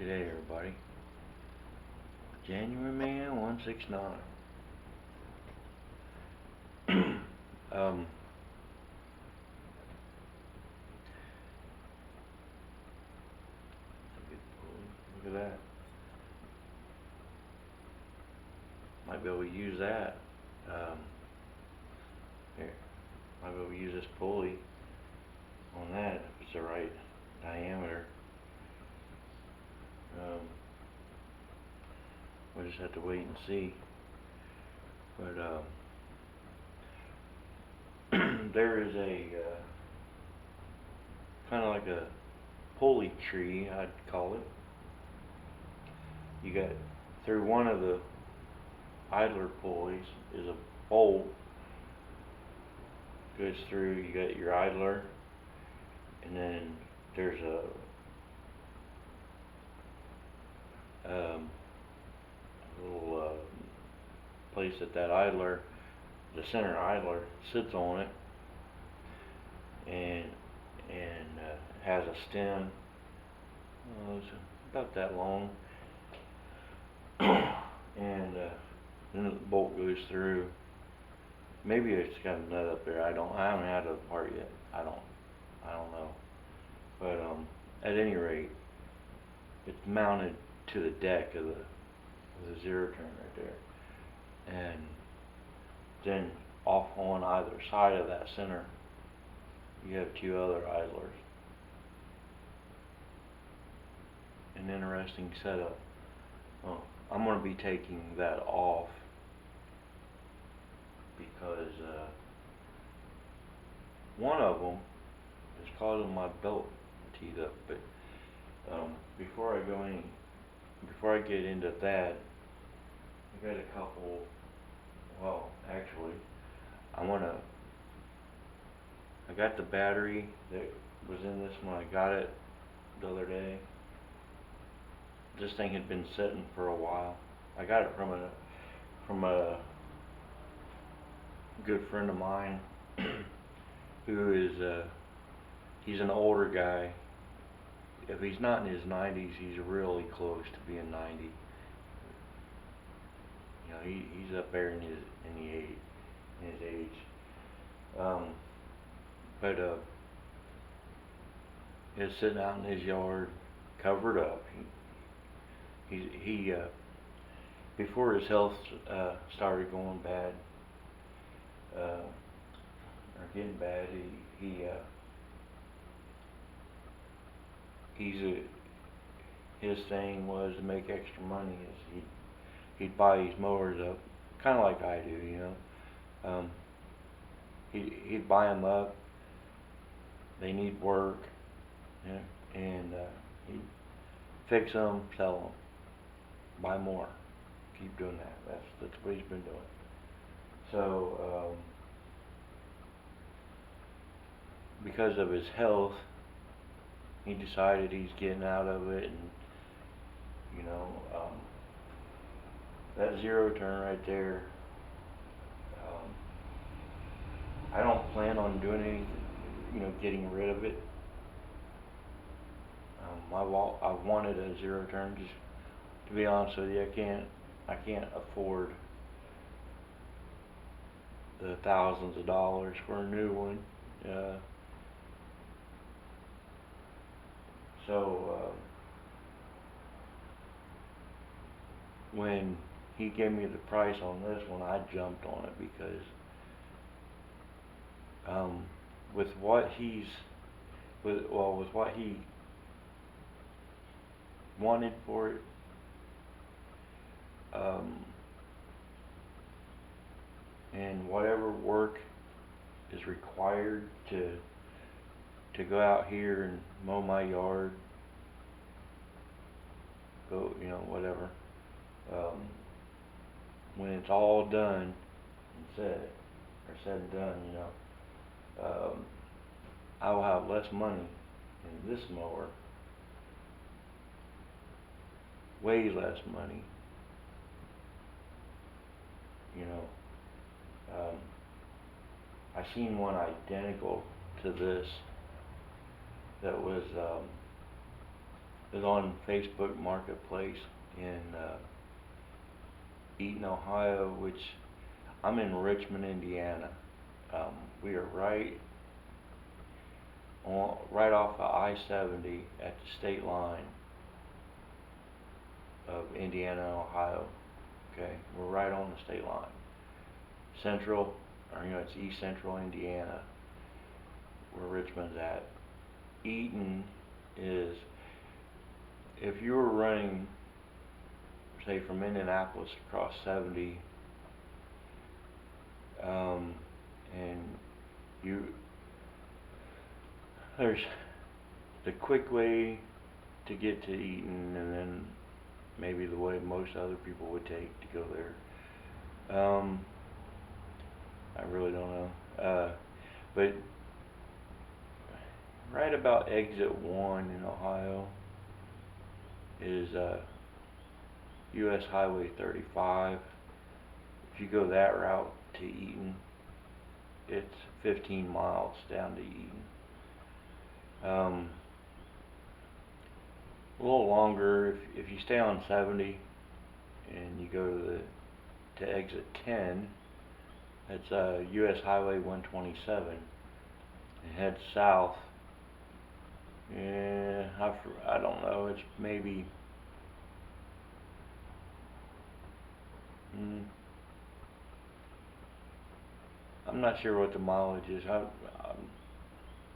G'day everybody. January Man 169. um, Look at that. Might be able to use that. Here, might be able to use this pulley on that if it's the right diameter. We'll just have to wait and see. But there is a kind of like a pulley tree, I'd call it. You got through one of the idler pulleys is a bolt, goes through. You got your idler, and then there's a little place that idler, the center idler, sits on it, and has a stem. It's about that long, and then the bolt goes through. Maybe it's got a nut up there. I haven't had a part yet. I don't know. But at any rate, it's mounted to the deck of the zero turn right there, and then off on either side of that center, you have two other idlers. An interesting setup. Well, I'm going to be taking that off because one of them is causing my belt to teeth up. But before I get into that, I got a couple. Well, actually, I got the battery that was in this when I got it the other day. This thing had been sitting for a while. I got it from a good friend of mine who is he's an older guy. If he's not in his 90s, he's really close to being 90. You know, he's up there in his age. But it's sitting out in his yard, covered up. He before his health started going bad, or getting bad, his thing was to make extra money. He'd buy these mowers up, kind of like I do, you know. He'd buy them up. They need work, you know, and he'd fix them, sell them, buy more, keep doing that. That's what he's been doing. So because of his health, he decided he's getting out of it, and you know, that zero turn right there. I don't plan on doing anything, you know, getting rid of it. I wanted a zero turn. Just to be honest with you, I can't afford the thousands of dollars for a new one. So when he gave me the price on this one, I jumped on it because with what he wanted for it, and whatever work is required to go out here and mow my yard, you know, whatever. When it's all done and said and done, you know, I will have less money in this mower, way less money, you know. I seen one identical to this that was is on Facebook Marketplace in Eaton, Ohio, which I'm in Richmond, Indiana. We are right off of I-70 at the state line of Indiana and Ohio. Okay, we're right on the state line. Central, or it's East Central Indiana, where Richmond's at. Eaton is, if you were running, say, from Indianapolis across 70, and there's the quick way to get to Eaton, and then maybe the way most other people would take to go there. I really don't know. But right about exit 1 in Ohio is US Highway 35. If you go that route to Eaton, it's 15 miles down to Eaton. A little longer if you stay on 70 and you go to exit 10. It's US Highway 127 and head south. Yeah, I don't know. It's maybe I'm not sure what the mileage is.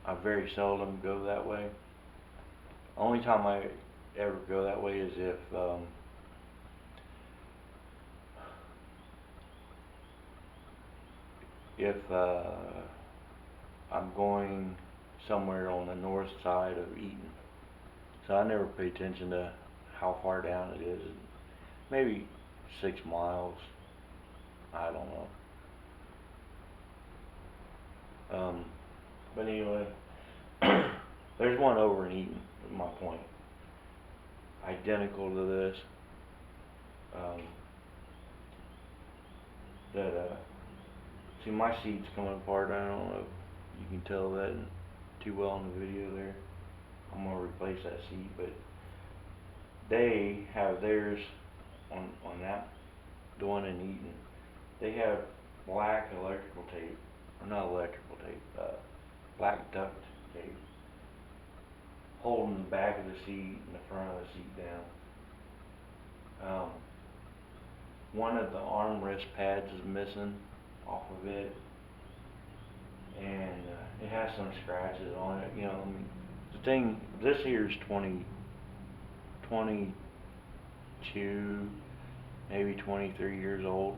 I very seldom go that way. Only time I ever go that way is if I'm going somewhere on the north side of Eaton. So I never pay attention to how far down it is. Maybe 6 miles. I don't know. But anyway, there's one over in Eaton, is my point. Identical to this. See, my seat's coming apart. I don't know if you can tell that too well in the video there. I'm gonna replace that seat, but they have theirs on that, the one in Eaton. They have black electrical tape, or not electrical tape, black duct tape, holding the back of the seat and the front of the seat down. One of the armrest pads is missing off of it, and it has some scratches on it. I mean, the thing, this here is 22, maybe 23 years old,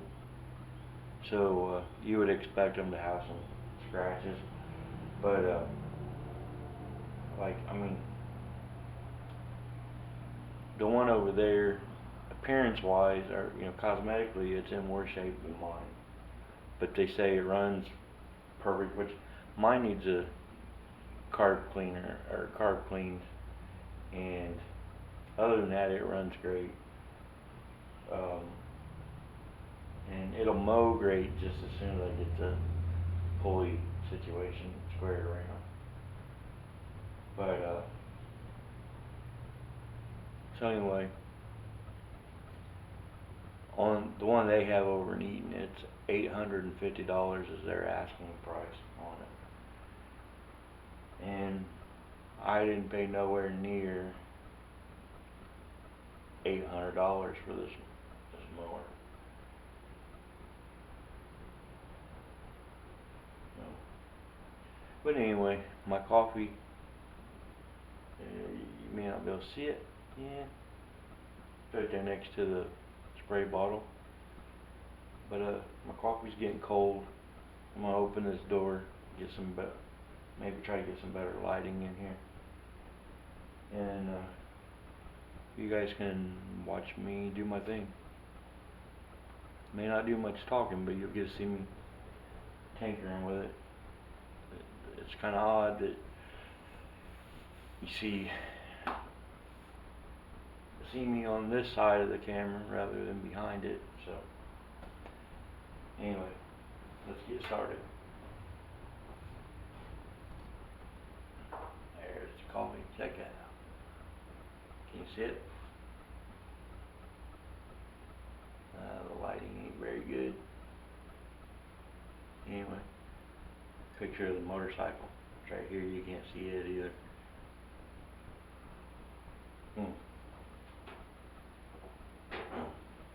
so you would expect them to have some scratches, but I mean, the one over there, appearance-wise, or cosmetically, it's in worse shape than mine. But they say it runs perfect, which mine needs a carb cleaner or carb cleaned, and other than that, it runs great. And it'll mow great just as soon as I get the pulley situation squared around. But so anyway, on the one they have over in Eaton, it's $850 is their asking price on it, and I didn't pay nowhere near $800 for this mower. No. But anyway, my coffee, you may not be able to see it. Yeah, it's right there next to the spray bottle. But my coffee's getting cold. I'm gonna open this door, get some maybe try to get some better lighting in here, and you guys can watch me do my thing. May not do much talking, but you'll get to see me tinkering with it. It's kind of odd that you see me on this side of the camera rather than behind it. So anyway, let's get started. There's the coffee. Check that out. Can you see it? The lighting ain't very good. Anyway, picture of the motorcycle. It's right here, you can't see it either.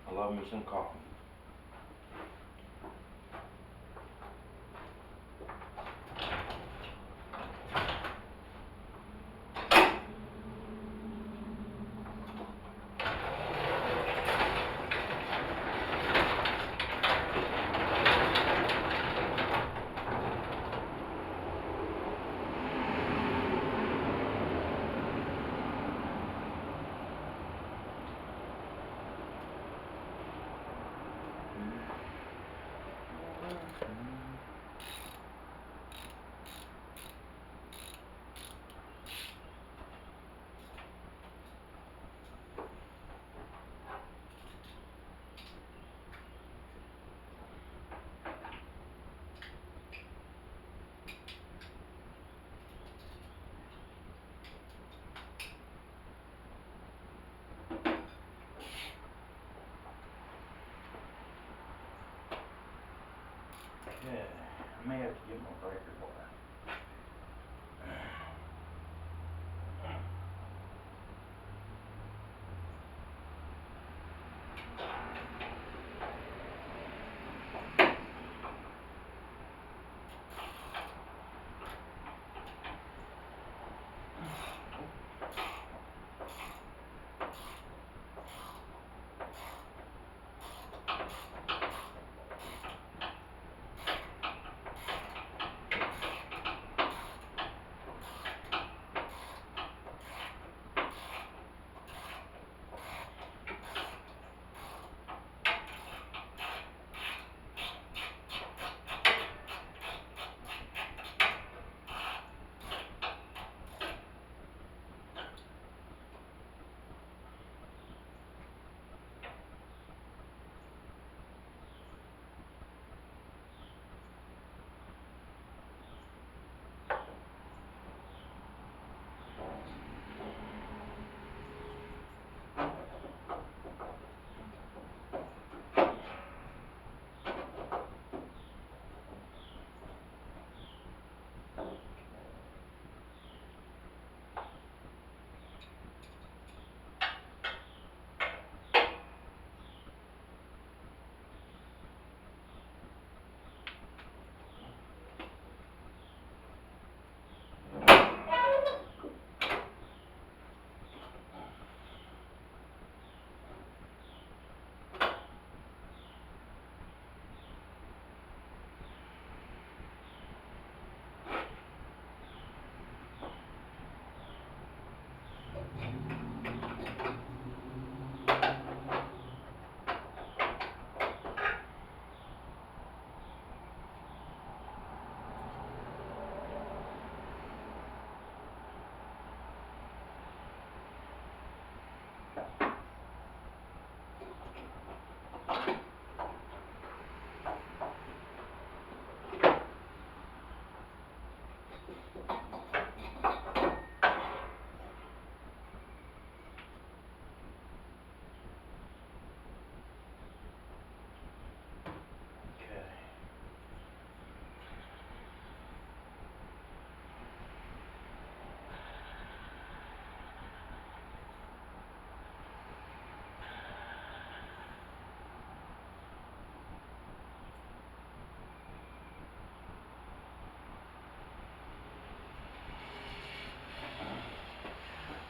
I love me some coffee. Yeah, I may have to get my breaker wire.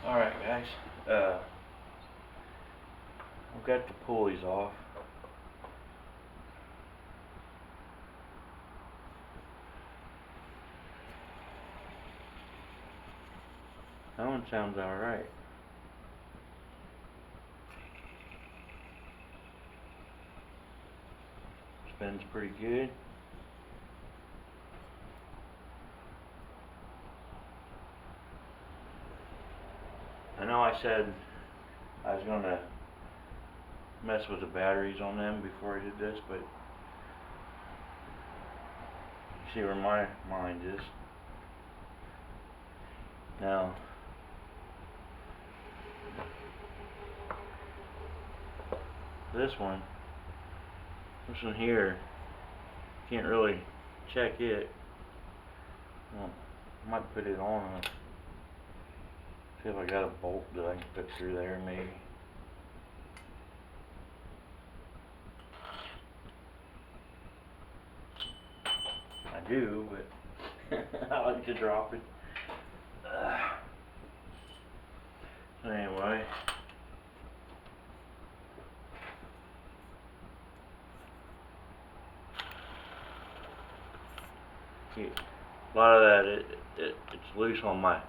Alright guys, I've got the pulleys off. That one sounds alright. Spins pretty good. I know I said I was gonna mess with the batteries on them before I did this, but you see where my mind is. Now, this one here, can't really check it. Well, I might put it on. See if I got a bolt that I can put through there, maybe. I do, but I like to drop it. So anyway, a lot of that it's loose on my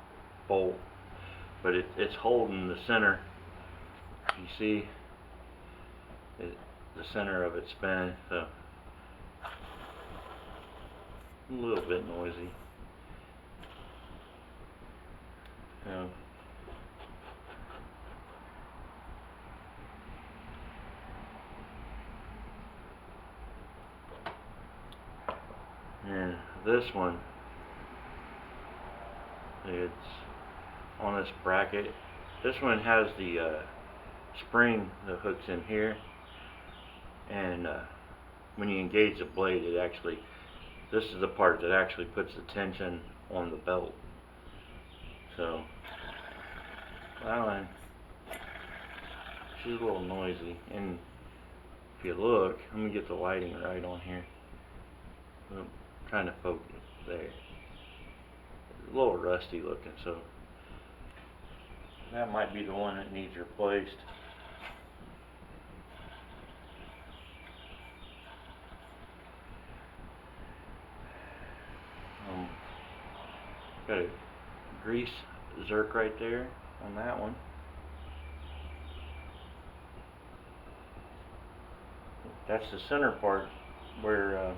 bolt, but it's holding the center. You see, the center of it spinning, so a little bit noisy. So, and this one, it's on this bracket. This one has the spring that hooks in here, and when you engage the blade, it actually, this is the part that actually puts the tension on the belt. So that one, she's a little noisy, and if you look, let me get the lighting right on here. I'm trying to focus there. It's a little rusty looking, so that might be the one that needs replaced. Got a grease zerk right there on that one. That's the center part where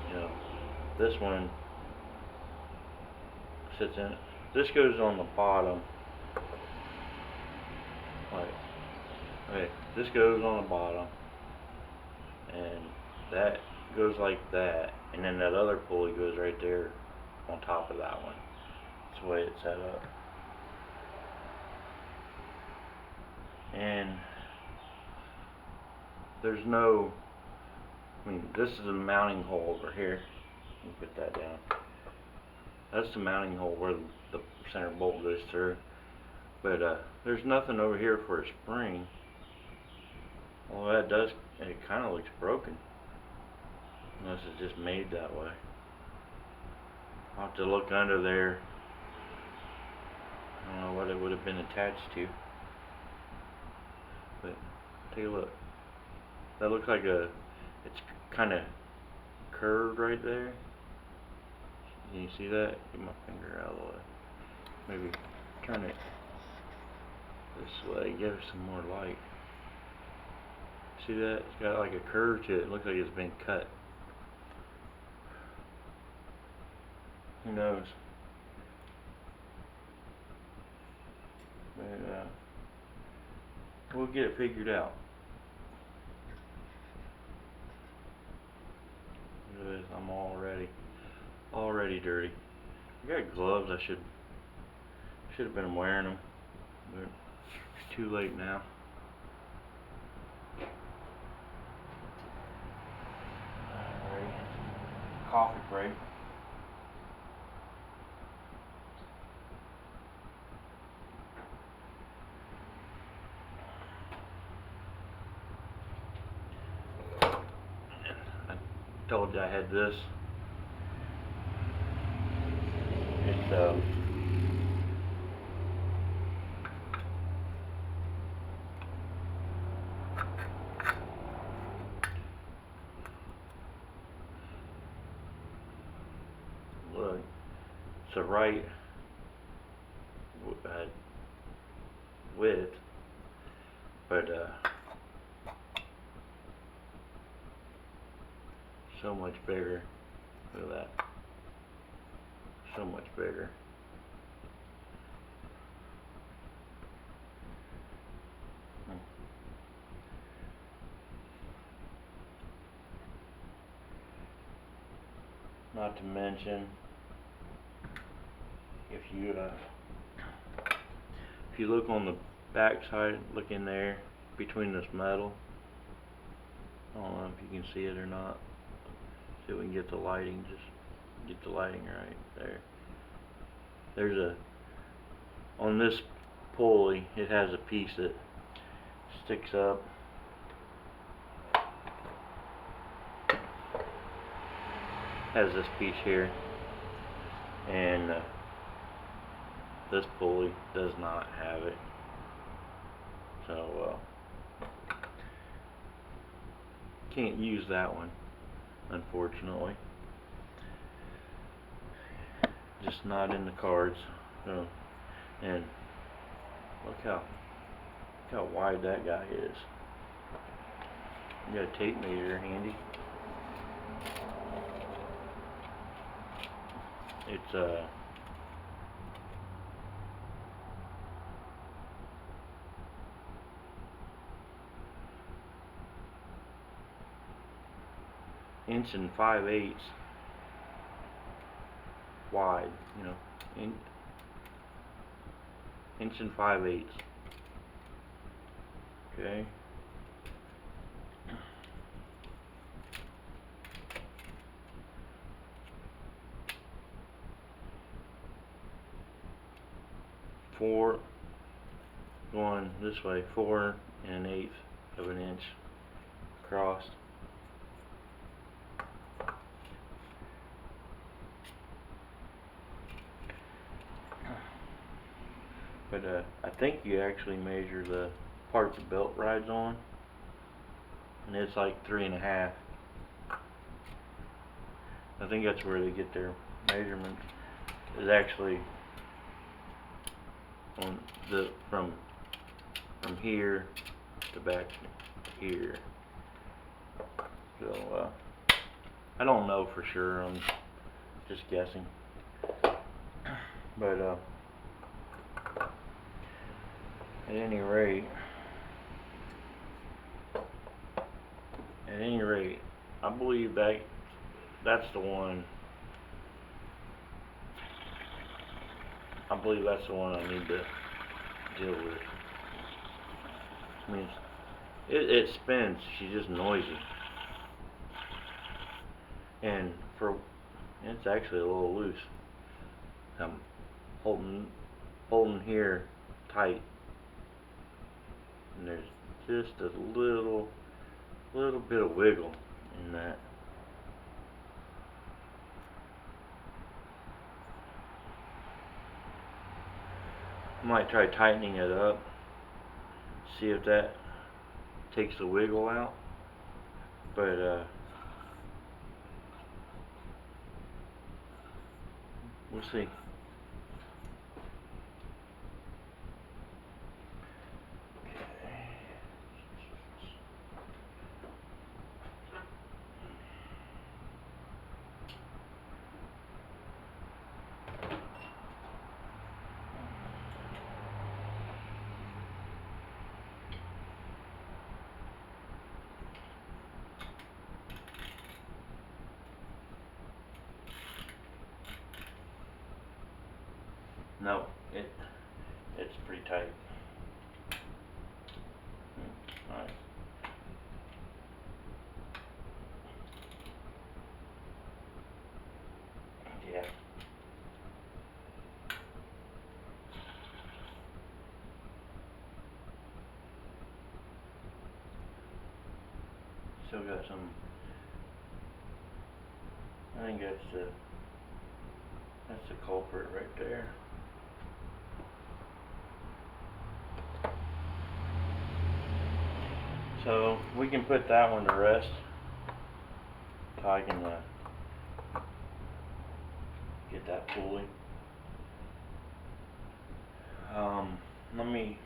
you know, this one sits in it. This goes on the bottom. Okay, this goes on the bottom, and that goes like that, and then that other pulley goes right there on top of that one. That's the way it's set up. And there's no, I mean, this is a mounting hole over here. Let me put that down. That's the mounting hole where the center bolt goes through. But there's nothing over here for a spring. Well, that does, it kind of looks broken. Unless it's just made that way. I'll have to look under there. I don't know what it would have been attached to. But take a look. That looks like it's kind of curved right there. Can you see that? Get my finger out of the way. Maybe turn it this way, give it some more light. See that? It's got like a curve to it. It looks like it's been cut. Who knows? But we'll get it figured out. Look at this, I'm already dirty. I got gloves. I should have been wearing them, but it's too late now. Alright, coffee break. I told you I had this. It's look, it's the right width, but so much bigger. Look at that. So much bigger. Not to mention, if you look on the back side, look in there between this metal. I don't know if you can see it or not. See if we can get the lighting, just get the lighting right there. There's a, on this pulley, it has a piece that sticks up. Has this piece here, and this pulley does not have it. So can't use that one, unfortunately. Just not in the cards. So, and look how wide that guy is. You got a tape measure handy. It's 1 5/8 wide, you know, 1 5/8. Okay. Going this way, 4 1/8 of an inch across. But I think you actually measure the part the belt rides on, and it's like 3 1/2. I think that's where they get their measurements. Is actually on the from here to back here. So I don't know for sure. I'm just guessing. But at any rate, I believe that's the one. I believe that's the one I need to deal with. I mean, it spins. She's just noisy, and it's actually a little loose. I'm holding here tight, and there's just a little bit of wiggle in that. I might try tightening it up, see if that takes the wiggle out, but we'll see. No, it's pretty tight. Alright. Yeah. Still got some. I think that's the culprit right there. So we can put that one to rest. So I can get that pulley. Let me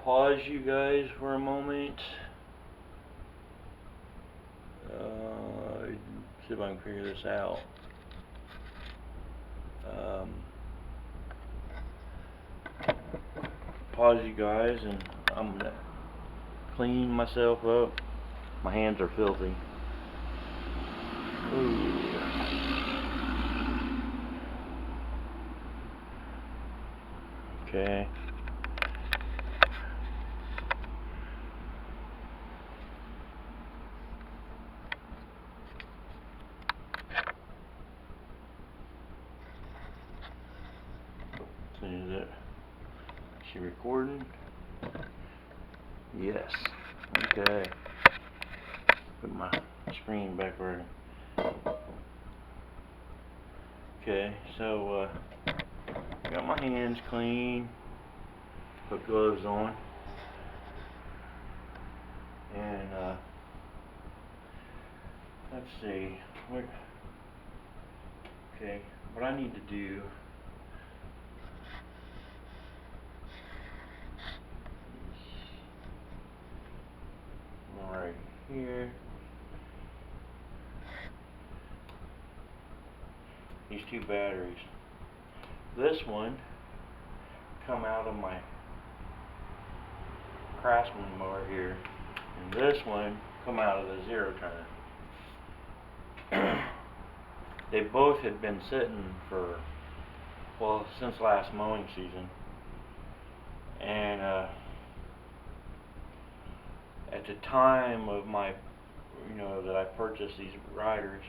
pause you guys for a moment. See if I can figure this out. Pause you guys, and I'm gonna clean myself up. My hands are filthy. Ooh. Okay. So is it? Is she recording? Yes. Okay. Put my screen back where. Okay, so got my hands clean. Put gloves on. And let's see. Okay, what I need to do. Right here. These two batteries. This one come out of my Craftsman mower here, and this one come out of the zero turn. They both had been sitting for, well, since last mowing season, and at the time of my, that I purchased these riders,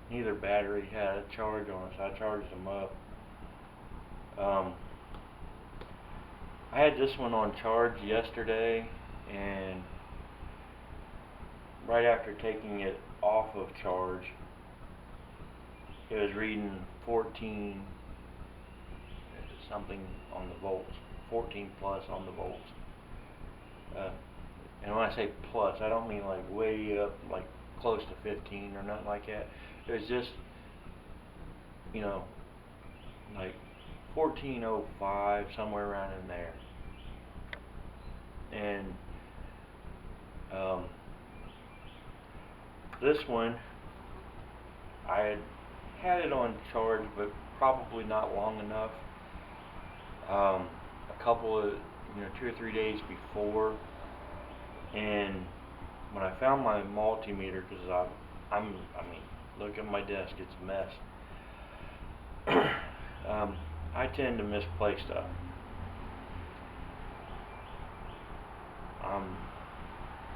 neither battery had a charge on it, so I charged them up. I had this one on charge yesterday, and right after taking it off of charge, it was reading 14 something on the volts, 14 plus on the volts. And when I say plus, I don't mean like way up, like close to 15 or nothing like that. It was just, like 1405, somewhere around in there. And this one, I had it on charge, but probably not long enough. A couple of, 2 or 3 days before, and when I found my multimeter, because look at my desk, it's a mess. I tend to misplace stuff. I'm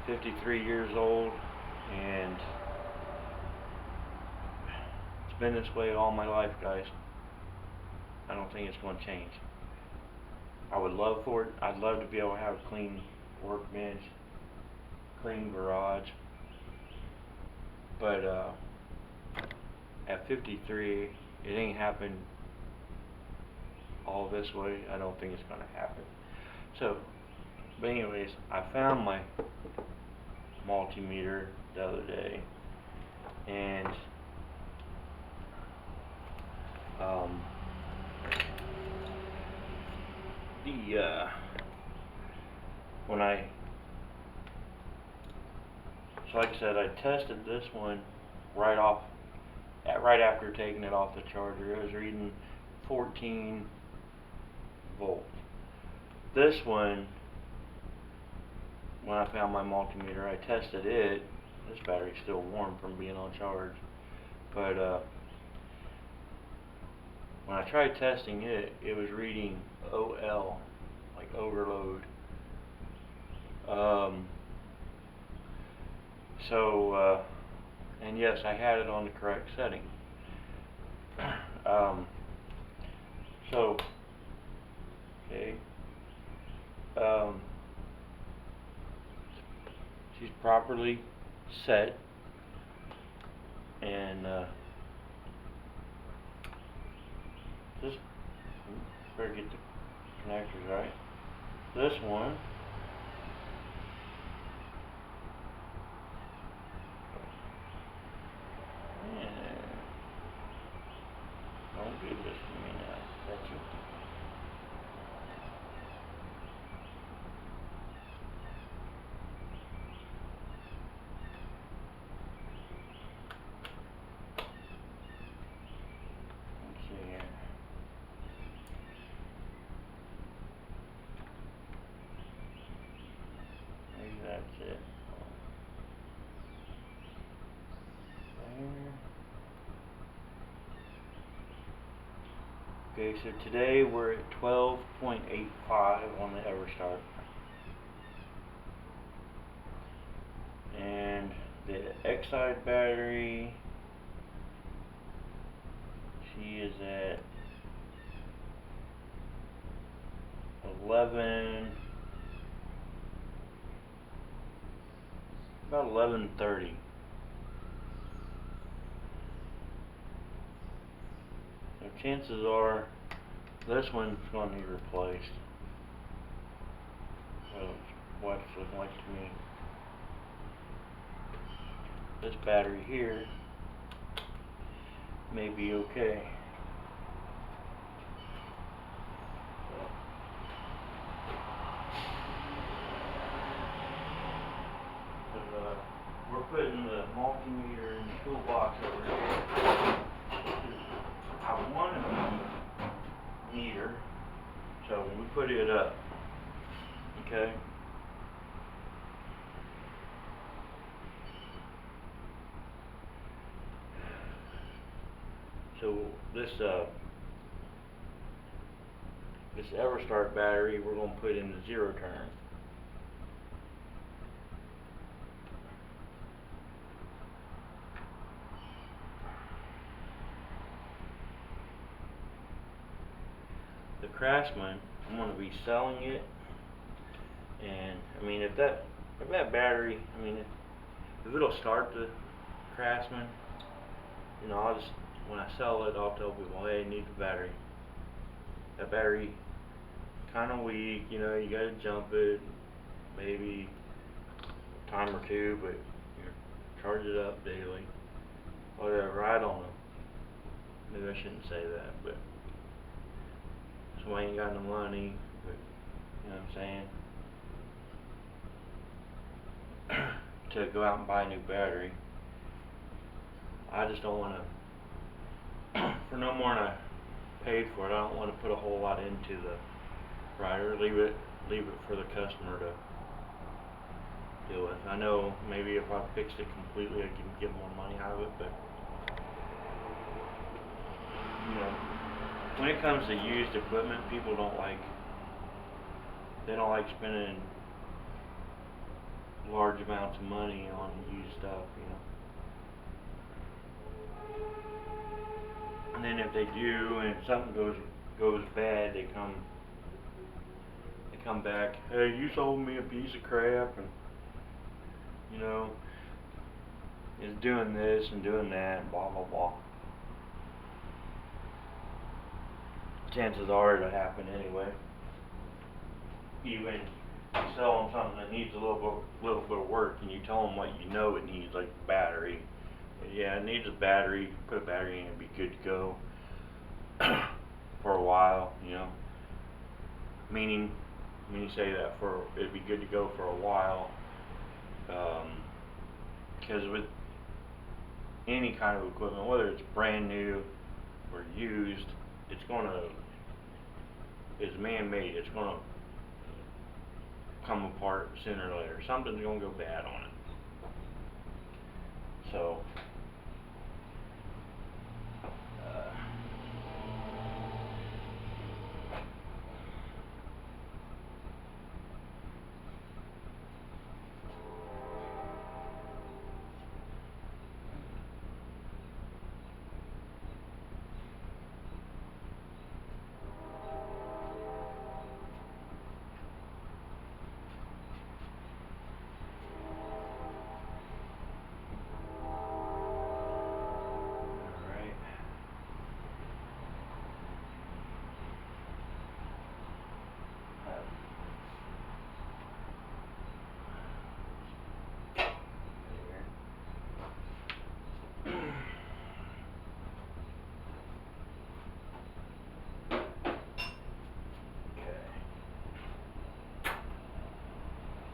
53 years old, and it's been this way all my life, guys. I don't think it's going to change. I would love for it. I'd love to be able to have a clean workbench, clean garage, but at 53, it ain't happened all this way. I don't think it's going to happen. So, but anyways, I found my multimeter the other day, and so like I said, I tested this one right after taking it off the charger. It was reading 14 volts. This one, when I found my multimeter, I tested it. This battery's still warm from being on charge, but when I tried testing it, it was reading OL, like overload. And yes, I had it on the correct setting. Okay. She's properly set, and just better get the connectors right. This one, don't do this to me now. That's it. Let's see here. Maybe that's it. There. Okay, so today we're at 12.85 on the EverStart. And the X-side battery, she is at 11, about 11:30. So chances are this one's going to need replaced. Well, what's looking like to me. This battery here may be okay. We're putting the multimeter in the toolbox over here. I want a meter, so we put it up. Okay. So this EverStart battery we're going to put in the zero turn. The Craftsman, I'm going to be selling it, and I mean if that battery, I mean if it'll start the Craftsman, you know, I'll just, when I sell it, I'll tell people, hey, I need the battery. That battery kind of weak, you know, you got to jump it maybe a time or two, but you know, charge it up daily, whatever. I don't know. Maybe I shouldn't say that, but so I ain't got no money, but you know what I'm saying, to go out and buy a new battery. I just don't want to, for no more than I paid for it, I don't want to put a whole lot into the rider. Leave it for the customer to deal with. I know maybe if I fixed it completely I can get more money out of it, but you know, when it comes to used equipment, people don't like spending large amounts of money on used stuff, you know. And then if they do, and if something goes bad, they come back. Hey, you sold me a piece of crap, and you know, it's doing this and doing that, and blah blah blah. Chances are it'll happen anyway. Even you sell them something that needs a little bit of work, and you tell them what you know it needs, like battery. Yeah, it needs a battery. Put a battery in, it'd be good to go for a while, you know. Meaning, when you say that, it'd be good to go for a while, because with any kind of equipment, whether it's brand new or used, it's man-made. It's gonna come apart sooner or later. Something's gonna go bad on it. So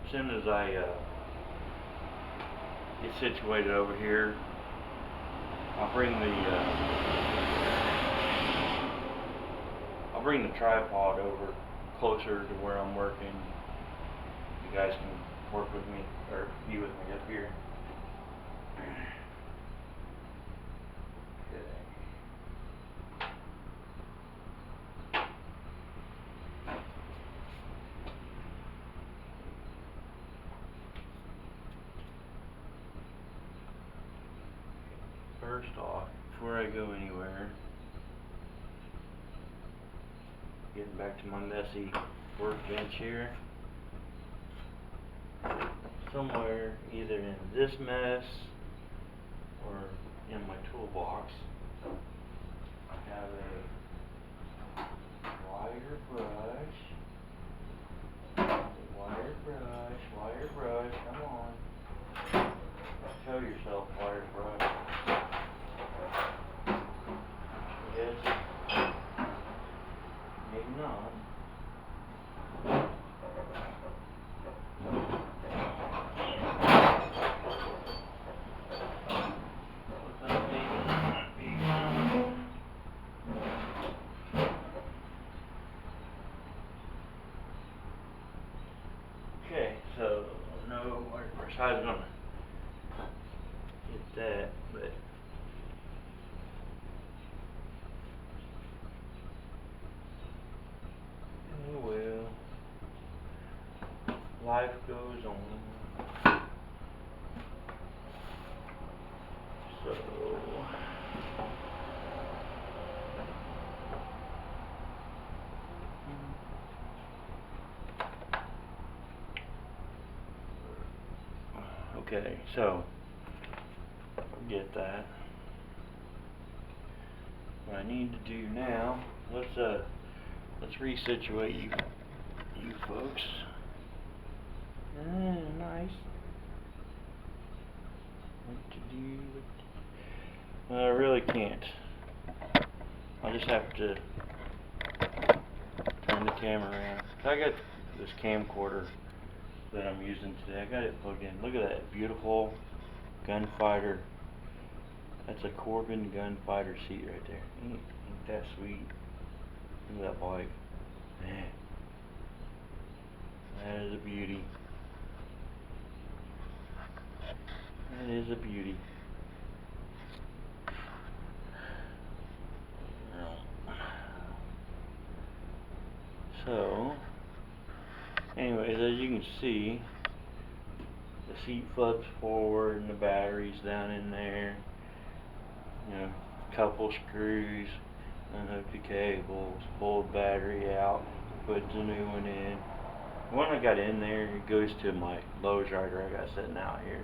as soon as I get situated over here, I'll bring the tripod over closer to where I'm working. You guys can work with me or be with me up here. first off, before I go anywhere, getting back to my messy workbench here, somewhere either in this mess or in my toolbox, I have a wire brush, come on, show yourself, wire brush. Yes, maybe not. Okay, so no wire brush. I was gonna get that, but oh well. Life goes on. So okay, so forget that. What I need to do now, let's resituate you folks. Nice. What to do? Well, I really can't. I'll just have to turn the camera around. I got this camcorder that I'm using today. I got it plugged in. Look at that beautiful gunfighter. That's a Corbin gunfighter seat right there. Ain't that sweet? Look at that bike. Man, that is a beauty. That is a beauty. So, anyways, as you can see, the seat flips forward and the battery's down in there. You know, couple screws, unhook the cables, pull the battery out, put the new one in. When I got in there, it goes to my Lowe's rider I got sitting out here.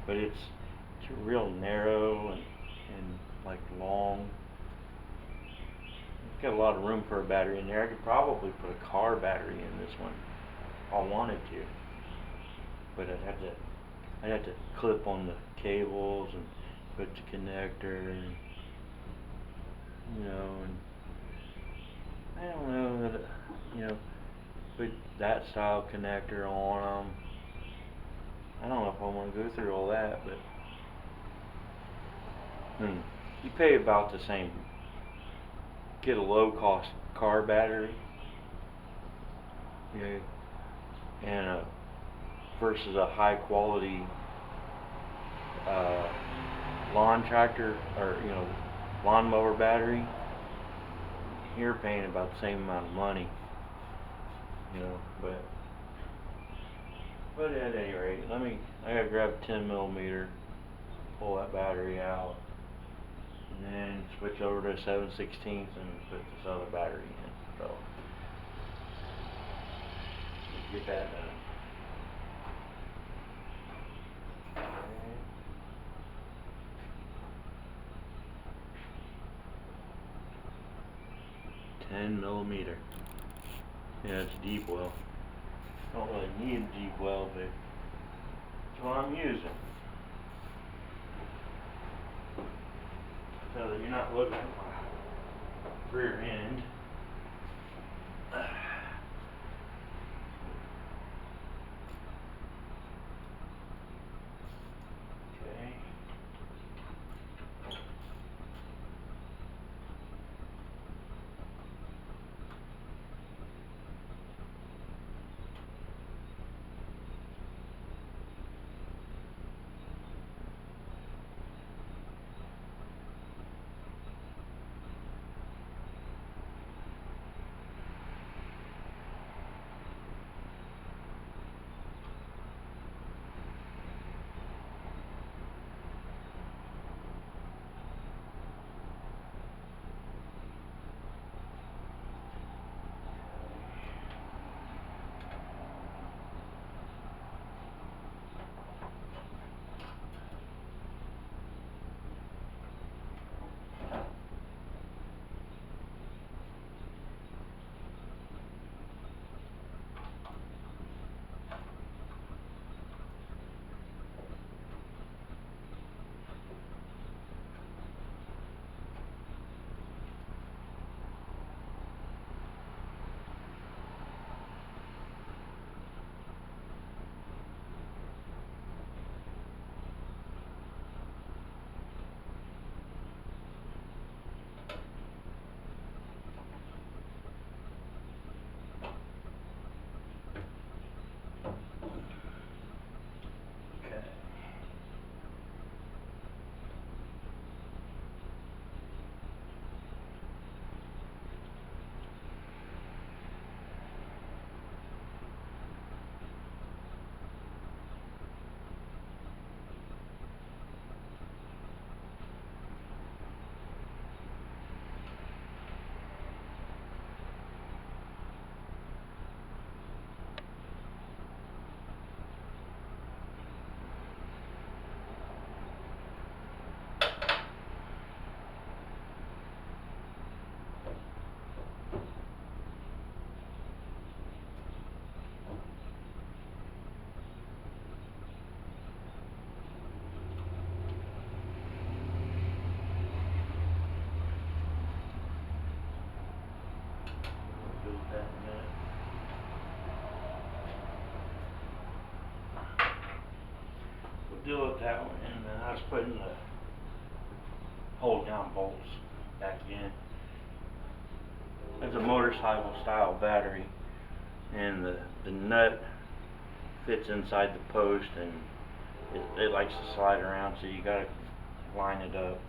But it's real narrow and like long. It's got a lot of room for a battery in there. I could probably put a car battery in this one if I wanted to. But I'd have to clip on the cables and put the connector and I don't know that put that style connector on them. I don't know if I want to go through all that, but you pay about the same. Get a low cost car battery, and versus a high quality lawn tractor or lawnmower battery. You're paying about the same amount of money, but at any rate, I gotta grab a 10mm, pull that battery out, and then switch over to a 7/16 and put this other battery in. So get that done. Okay. 10mm. Yeah, it's deep well. Don't really need a deep well, but that's what I'm using. So that you're not looking at my rear end. Okay. that in a minute. We'll deal with that one, and then I was putting the hold down bolts back in. It's a motorcycle style battery, and the nut fits inside the post, and it likes to slide around, so you gotta line it up.